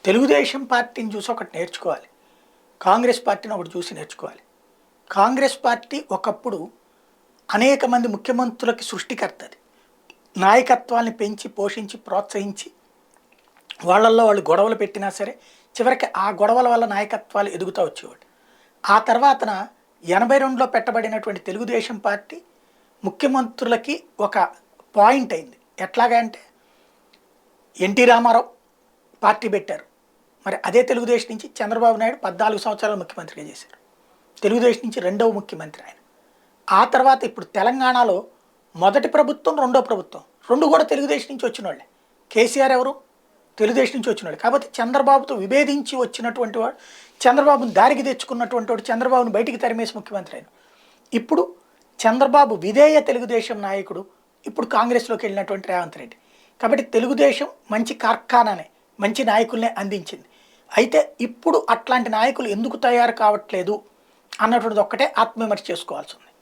తెలుగుదేశం పార్టీని చూసి ఒకటి నేర్చుకోవాలి. కాంగ్రెస్ పార్టీని ఒకటి చూసి నేర్చుకోవాలి. కాంగ్రెస్ పార్టీ ఒకప్పుడు అనేక మంది ముఖ్యమంత్రులకి సృష్టికర్త అది. నాయకత్వాన్ని పెంచి, పోషించి, ప్రోత్సహించి వాళ్ళల్లో వాళ్ళు గొడవలు పెట్టినా సరే చివరికి ఆ గొడవల వల్ల నాయకత్వాలు ఎదుగుతూ వచ్చేవాడు. ఆ తర్వాతన 82లో పెట్టబడినటువంటి తెలుగుదేశం పార్టీ ముఖ్యమంత్రులకి ఒక పాయింట్ అయింది. ఎట్లాగా అంటే ఎన్టీ రామారావు పార్టీ పెట్టారు. మరి అదే తెలుగుదేశం నుంచి చంద్రబాబు నాయుడు 14 సంవత్సరాలు ముఖ్యమంత్రిగా చేశారు. తెలుగుదేశం నుంచి రెండవ ముఖ్యమంత్రి ఆయన. ఆ తర్వాత ఇప్పుడు తెలంగాణలో మొదటి ప్రభుత్వం, రెండో ప్రభుత్వం రెండు కూడా తెలుగుదేశం నుంచి వచ్చిన వాళ్ళే. కేసీఆర్ ఎవరు? తెలుగుదేశం నుంచి వచ్చిన వాళ్ళు. కాబట్టి చంద్రబాబుతో విభేదించి వచ్చినటువంటి వాడు, చంద్రబాబుని దారికి తెచ్చుకున్నటువంటి వాడు, చంద్రబాబుని బయటికి తరిమేసి ముఖ్యమంత్రి అయిన. ఇప్పుడు చంద్రబాబు విధేయ తెలుగుదేశం నాయకుడు, ఇప్పుడు కాంగ్రెస్లోకి వెళ్ళినటువంటి రేవంత్ రెడ్డి. కాబట్టి తెలుగుదేశం మంచి కార్ఖానానే, మంచి నాయకుల్నే అందించింది. అయితే ఇప్పుడు అట్లాంటి నాయకులు ఎందుకు తయారు కావట్లేదు అన్నటువంటిది ఒక్కటే ఆత్మవిమర్శ చేసుకోవాల్సి ఉంది.